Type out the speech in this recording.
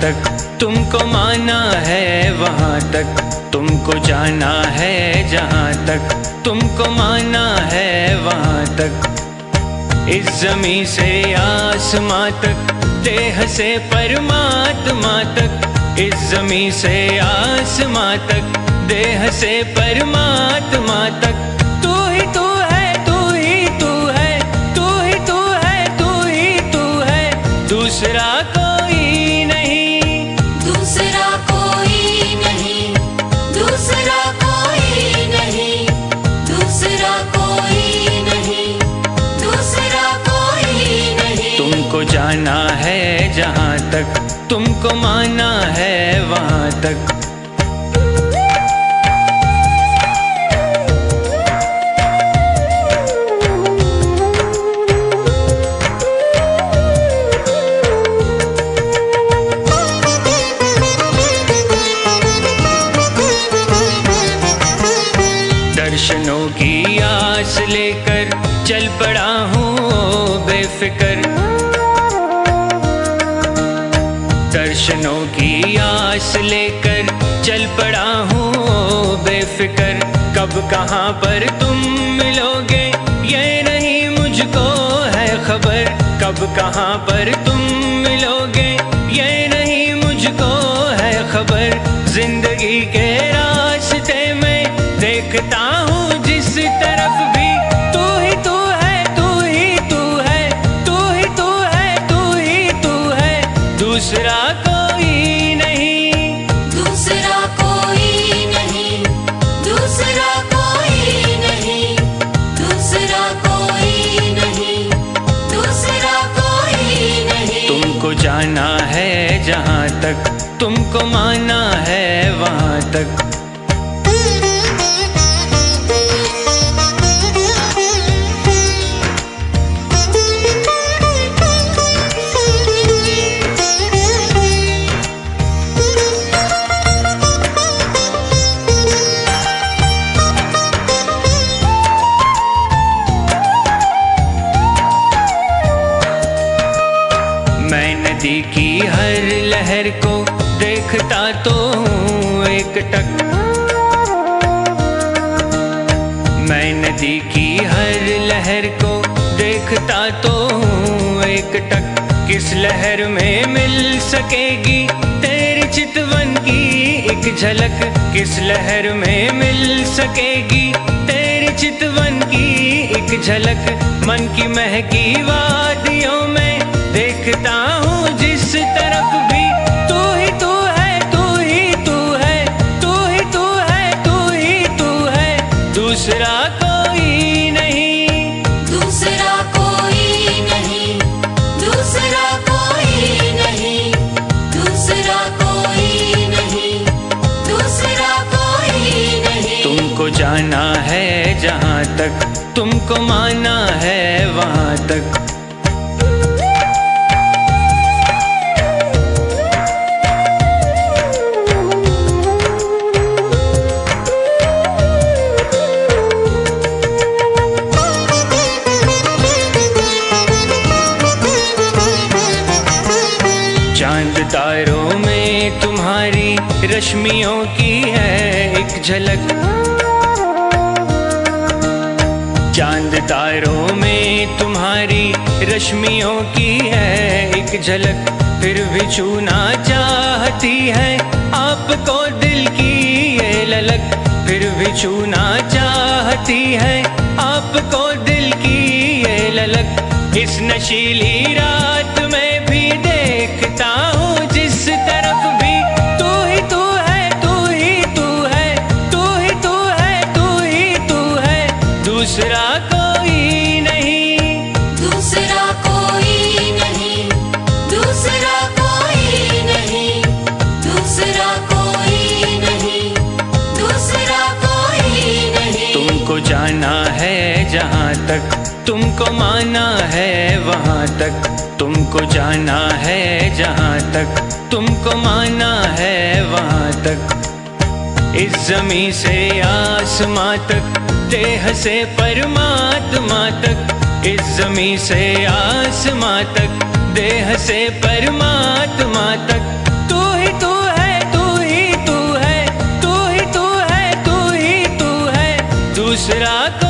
तक तुमको माना है वहाँ तक, तुमको जाना है जहाँ तक तुमको माना है वहाँ तक। इस ज़मीं से आसमां तक, देह से परमात्मा तक। इस ज़मीं से आसमां तक, देह से परमात्मा तक। तू ही तू है, तू ही तू है, तू ही तू है, तू ही तू है, दूसरा कोई नहीं, दूसरा कोई नहीं, दूसरा कोई नहीं, दूसरा कोई नहीं, दूसरा कोई नहीं। तुमको जाना है जहाँ तक तुमको माना है वहाँ तक। दर्शनों की आस लेकर चल पड़ा हूँ बेफिक्र। दर्शनों की आस लेकर चल पड़ा हूँ बेफिक्र। कब कहाँ पर तुम मिलोगे ये नहीं मुझको है खबर। कब कहाँ पर तुम मिलोगे ये नहीं मुझको है खबर। जिंदगी के रास्ते में देखता हूँ जिस तरफ भी, तू ही तू है, तू ही तू है, तू ही तू है, तू ही तू है, दूसरा कोई नहीं, दूसरा कोई नहीं, दूसरा कोई नहीं, दूसरा कोई नहीं, दूसरा कोई नहीं। तुमको जाना है जहाँ तक तुमको माना है वहाँ तक। मैं नदी की हर लहर को देखता तो हूँ एक टक। मैं नदी की हर लहर को देखता तो हूँ एक टक। किस लहर में मिल सकेगी तेरी चितवन की एक झलक। किस लहर में मिल सकेगी तेरी चितवन की एक झलक। मन की महकी वादियों में देखता हूँ जिस तरफ भी, तू ही तू है, तू ही तू है, तू ही तू है, तू ही तू है, दूसरा कोई नहीं, दूसरा कोई नहीं, दूसरा कोई नहीं, दूसरा कोई नहीं, दूसरा कोई नहीं। तुमको जाना है जहाँ तक तुमको माना है वहाँ तक। चांद तारों में तुम्हारी रश्मियों की है एक झलक। चांद तारों में तुम्हारी रश्मियों की है एक झलक। फिर भी छूना चाहती है आपको दिल की ये ललक। फिर भी छूना चाहती है आपको दिल की ये ललक। इस नशीली रात में भी देखता हूँ जिस तरफ भी, तू ही तू है, तू ही तू है, तू ही तू है, तू ही तू है, दूसरा कोई नहीं, दूसरा कोई नहीं, दूसरा कोई नहीं, दूसरा कोई नहीं, दूसरा कोई नहीं। तुमको जाना है जहाँ तक तुमको माना है वहाँ तक। तुमको जाना है जहाँ तक तुमको माना है वहाँ तक। इस ज़मीं से आसमां तक, देह से परमात्मा तक। इस ज़मीं से आसमां तक, देह से परमात्मा तक। तू दूसरा